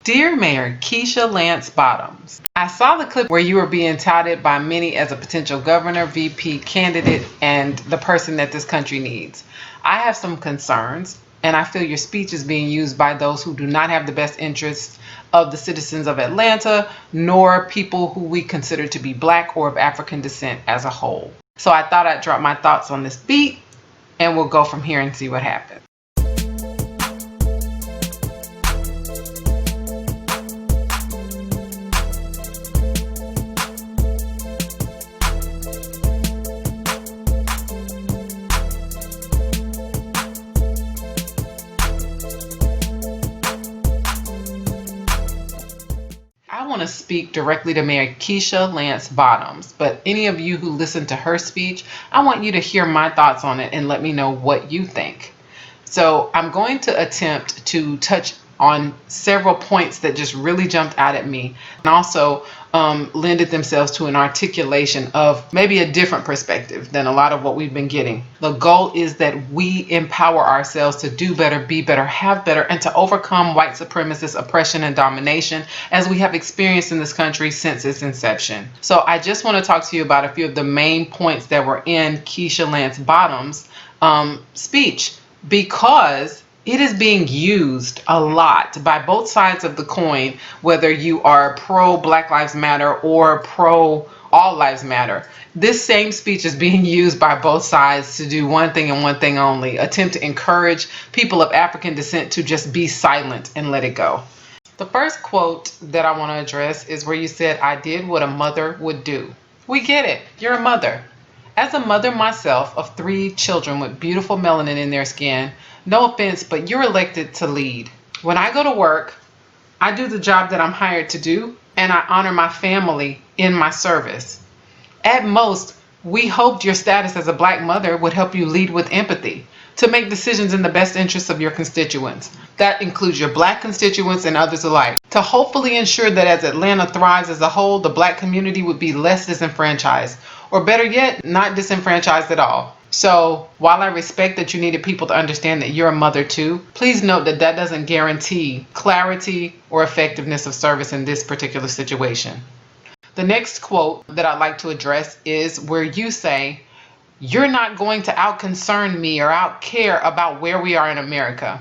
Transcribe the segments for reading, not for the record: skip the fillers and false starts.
Dear Mayor Keisha Lance Bottoms, I saw the clip where you were being touted by many as a potential governor, VP candidate, and the person that this country needs. I have some concerns, and I feel your speech is being used by those who do not have the best interests of the citizens of Atlanta, nor people who we consider to be Black or of African descent as a whole. So I thought I'd drop my thoughts on this beat, and we'll go from here and see what happens. I want to speak directly to Mayor Keisha Lance Bottoms, but any of you who listened to her speech, I want you to hear my thoughts on it and let me know what you think. So I'm going to attempt to touch on several points that just really jumped out at me, and also lended themselves to an articulation of maybe a different perspective than a lot of what we've been getting. The goal is that we empower ourselves to do better, be better, have better, and to overcome white supremacist oppression and domination as we have experienced in this country since its inception. So I just want to talk to you about a few of the main points that were in Keisha Lance Bottoms' speech, because it is being used a lot by both sides of the coin, whether you are pro Black Lives Matter or pro All Lives Matter. This same speech is being used by both sides to do one thing and one thing only: attempt to encourage people of African descent to just be silent and let it go. The first quote that I want to address is where you said, "I did what a mother would do." We get it. You're a mother. As a mother myself of 3 children with beautiful melanin in their skin, no offense, but you're elected to lead. When I go to work, I do the job that I'm hired to do, and I honor my family in my service. At most, we hoped your status as a Black mother would help you lead with empathy, to make decisions in the best interests of your constituents. That includes your Black constituents and others alike. To hopefully ensure that as Atlanta thrives as a whole, the Black community would be less disenfranchised, or better yet, not disenfranchised at all. So while I respect that you needed people to understand that you're a mother too, please note that that doesn't guarantee clarity or effectiveness of service in this particular situation. The next quote that I'd like to address is where you say, "You're not going to out-concern me or out-care about where we are in America."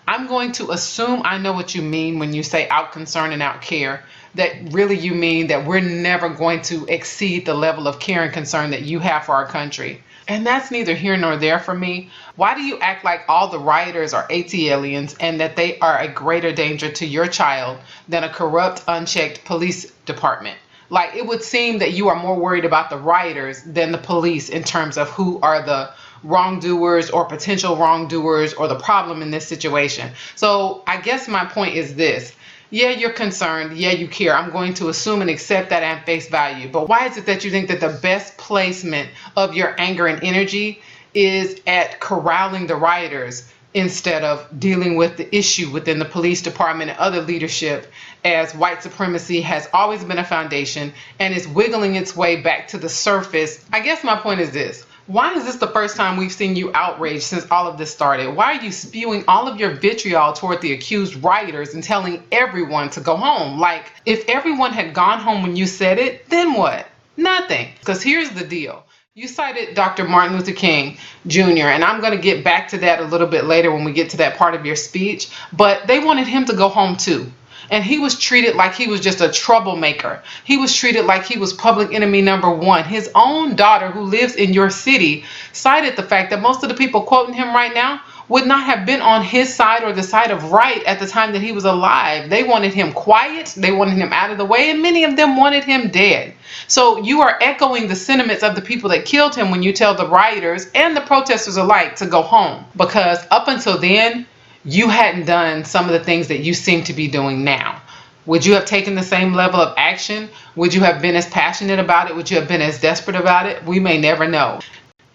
I'm going to assume I know what you mean when you say out-concern and out-care, that really you mean that we're never going to exceed the level of care and concern that you have for our country. And that's neither here nor there for me. Why do you act like all the rioters are AT-aliens and that they are a greater danger to your child than a corrupt, unchecked police department? Like, it would seem that you are more worried about the rioters than the police in terms of who are the wrongdoers or potential wrongdoers or the problem in this situation. So I guess my point is this. Yeah, you're concerned. Yeah, you care. I'm going to assume and accept that at face value. But why is it that you think that the best placement of your anger and energy is at corralling the rioters instead of dealing with the issue within the police department and other leadership, as white supremacy has always been a foundation and is wiggling its way back to the surface? I guess my point is this. Why is this the first time we've seen you outraged since all of this started? Why are you spewing all of your vitriol toward the accused rioters and telling everyone to go home? Like, if everyone had gone home when you said it, then what? Nothing. Because here's the deal. You cited Dr. Martin Luther King Jr., and I'm going to get back to that a little bit later when we get to that part of your speech, but they wanted him to go home too. And he was treated like he was just a troublemaker. He was treated like he was public enemy number 1. His own daughter, who lives in your city, cited the fact that most of the people quoting him right now would not have been on his side or the side of right at the time that he was alive. They wanted him quiet, they wanted him out of the way, and many of them wanted him dead. So you are echoing the sentiments of the people that killed him when you tell the rioters and the protesters alike to go home. Because up until then, you hadn't done some of the things that you seem to be doing now. Would you have taken the same level of action? Would you have been as passionate about it? Would you have been as desperate about it? We may never know.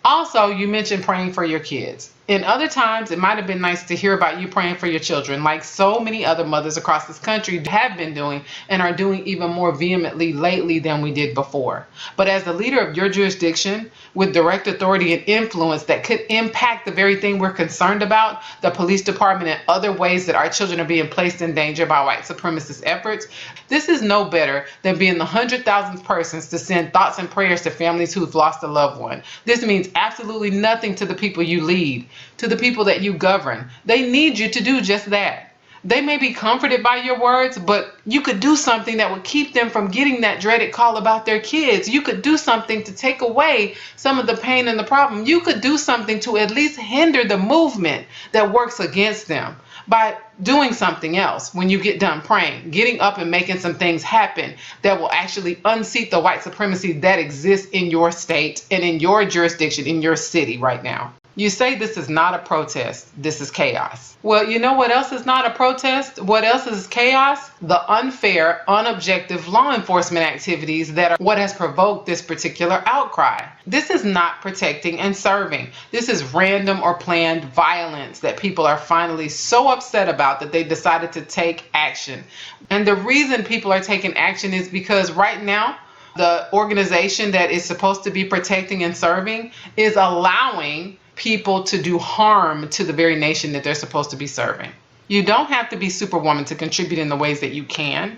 Also, you mentioned praying for your kids. In other times, it might have been nice to hear about you praying for your children, like so many other mothers across this country have been doing and are doing even more vehemently lately than we did before. But as the leader of your jurisdiction, with direct authority and influence that could impact the very thing we're concerned about, the police department and other ways that our children are being placed in danger by white supremacist efforts, this is no better than being the 100,000th person to send thoughts and prayers to families who've lost a loved one. This means absolutely nothing to the people you lead, to the people that you govern. They need you to do just that. They may be comforted by your words, but you could do something that would keep them from getting that dreaded call about their kids. You could do something to take away some of the pain and the problem. You could do something to at least hinder the movement that works against them by doing something else when you get done praying, getting up and making some things happen that will actually unseat the white supremacy that exists in your state and in your jurisdiction, in your city right now. You say this is not a protest, this is chaos. Well, you know what else is not a protest? What else is chaos? The unfair, unobjective law enforcement activities that are what has provoked this particular outcry. This is not protecting and serving. This is random or planned violence that people are finally so upset about that they decided to take action. And the reason people are taking action is because right now, the organization that is supposed to be protecting and serving is allowing people to do harm to the very nation that they're supposed to be serving. You don't have to be Superwoman to contribute in the ways that you can.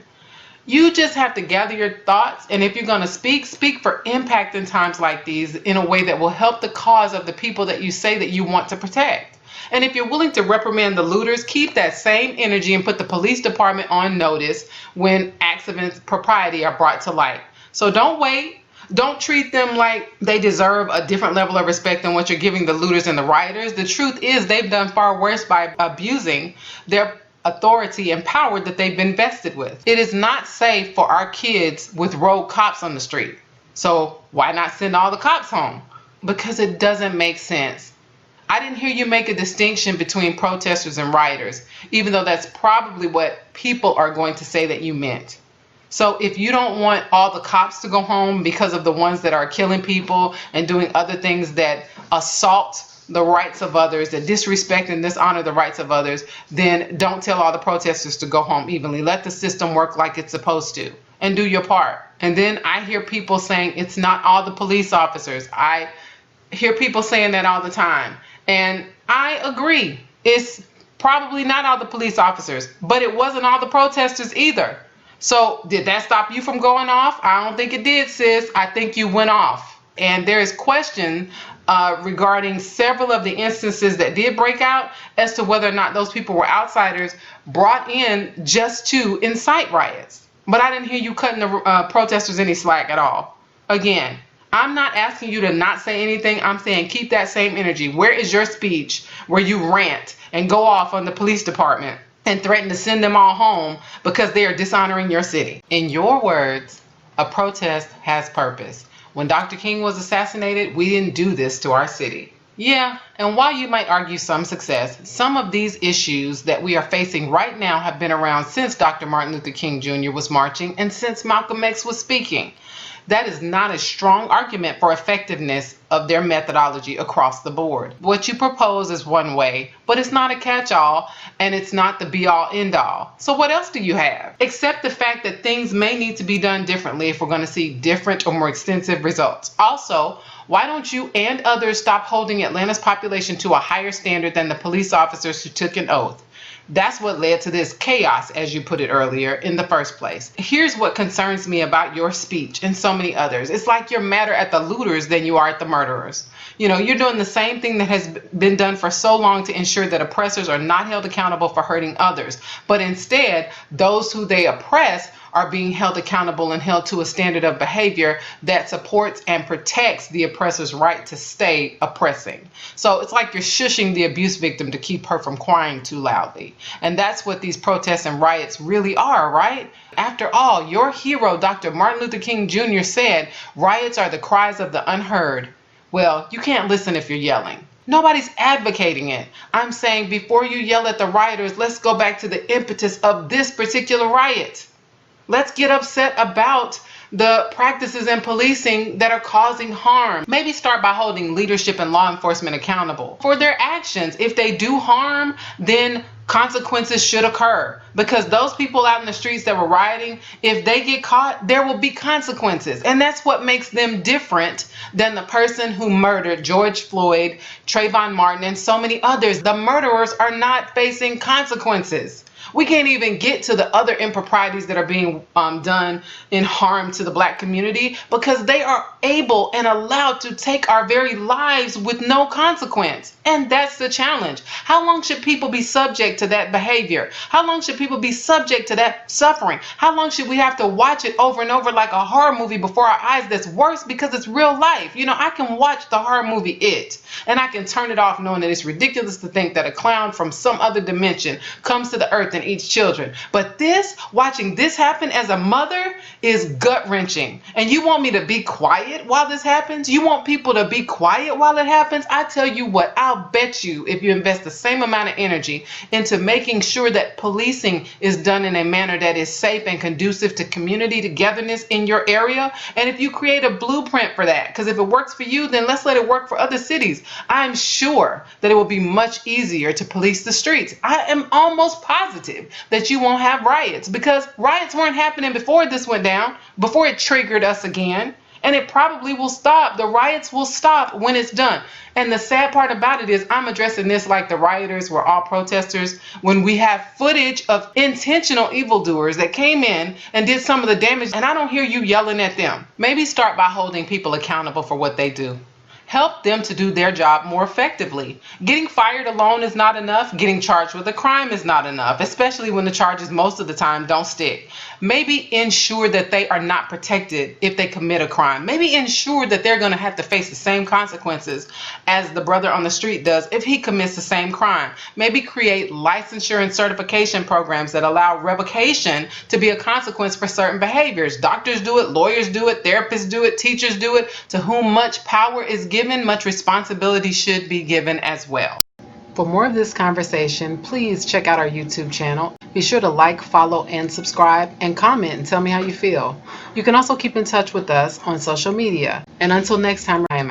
You just have to gather your thoughts, and if you're going to speak for impact in times like these in a way that will help the cause of the people that you say that you want to protect. And if you're willing to reprimand the looters, keep that same energy and put the police department on notice when acts of impropriety are brought to light. So don't wait. Don't treat them like they deserve a different level of respect than what you're giving the looters and the rioters. The truth is they've done far worse by abusing their authority and power that they've been vested with. It is not safe for our kids with rogue cops on the street. So why not send all the cops home? Because it doesn't make sense. I didn't hear you make a distinction between protesters and rioters, even though that's probably what people are going to say that you meant. So if you don't want all the cops to go home because of the ones that are killing people and doing other things that assault the rights of others, that disrespect and dishonor the rights of others, then don't tell all the protesters to go home evenly. Let the system work like it's supposed to and do your part. And then I hear people saying it's not all the police officers. I hear people saying that all the time. And I agree. It's probably not all the police officers, but it wasn't all the protesters either. So did that stop you from going off? I don't think it did, sis. I think you went off. And there is question regarding several of the instances that did break out as to whether or not those people were outsiders brought in just to incite riots. But I didn't hear you cutting the protesters any slack at all. Again, I'm not asking you to not say anything. I'm saying keep that same energy. Where is your speech where you rant and go off on the police department and threaten to send them all home because they are dishonoring your city? In your words, a protest has purpose. When Dr. King was assassinated, we didn't do this to our city. Yeah, and while you might argue some success, some of these issues that we are facing right now have been around since Dr. Martin Luther King Jr. was marching and since Malcolm X was speaking. That is not a strong argument for effectiveness of their methodology across the board. What you propose is one way, but it's not a catch-all and it's not the be-all end-all. So what else do you have? Except the fact that things may need to be done differently if we're going to see different or more extensive results. Also, why don't you and others stop holding Atlanta's population to a higher standard than the police officers who took an oath? That's what led to this chaos, as you put it earlier, in the first place. Here's what concerns me about your speech and so many others. It's like you're madder at the looters than you are at the murderers. You know, you're doing the same thing that has been done for so long to ensure that oppressors are not held accountable for hurting others. But instead, those who they oppress are being held accountable and held to a standard of behavior that supports and protects the oppressor's right to stay oppressing. So it's like you're shushing the abuse victim to keep her from crying too loudly. And that's what these protests and riots really are, right? After all, your hero, Dr. Martin Luther King Jr. said, riots are the cries of the unheard. Well, you can't listen if you're yelling. Nobody's advocating it. I'm saying before you yell at the rioters, let's go back to the impetus of this particular riot. Let's get upset about the practices in policing that are causing harm. Maybe start by holding leadership and law enforcement accountable for their actions. If they do harm, then consequences should occur, because those people out in the streets that were rioting, if they get caught, there will be consequences. And that's what makes them different than the person who murdered George Floyd, Trayvon Martin, and so many others. The murderers are not facing consequences. We can't even get to the other improprieties that are being done in harm to the Black community, because they are able and allowed to take our very lives with no consequence. And that's the challenge. How long should people be subject to that behavior? How long should people be subject to that suffering? How long should we have to watch it over and over like a horror movie before our eyes? That's worse, because it's real life. You know, I can watch the horror movie It, and I can turn it off knowing that it's ridiculous to think that a clown from some other dimension comes to the earth and eats children. But watching this happen as a mother is gut-wrenching. And you want me to be quiet while this happens? You want people to be quiet while it happens? I tell you what, I'll bet you if you invest the same amount of energy into making sure that policing is done in a manner that is safe and conducive to community togetherness in your area, and if you create a blueprint for that, because if it works for you, then let's let it work for other cities. I'm sure that it will be much easier to police the streets. I am almost positive that you won't have riots, because riots weren't happening before this went down, before it triggered us again. And it probably will stop. The riots will stop when it's done. And the sad part about it is I'm addressing this like the rioters were all protesters, when we have footage of intentional evildoers that came in and did some of the damage, and I don't hear you yelling at them. Maybe start by holding people accountable for what they do. Help them to do their job more effectively. Getting fired alone is not enough. Getting charged with a crime is not enough, especially when the charges most of the time don't stick. Maybe ensure that they are not protected if they commit a crime. Maybe ensure that they're going to have to face the same consequences as the brother on the street does if he commits the same crime. Maybe create licensure and certification programs that allow revocation to be a consequence for certain behaviors. Doctors do it, lawyers do it, therapists do it, teachers do it. To whom much power is given, much responsibility should be given as well. For more of this conversation, please check out our YouTube channel. Be sure to like, follow, and subscribe, and comment and tell me how you feel. You can also keep in touch with us on social media. And until next time, I am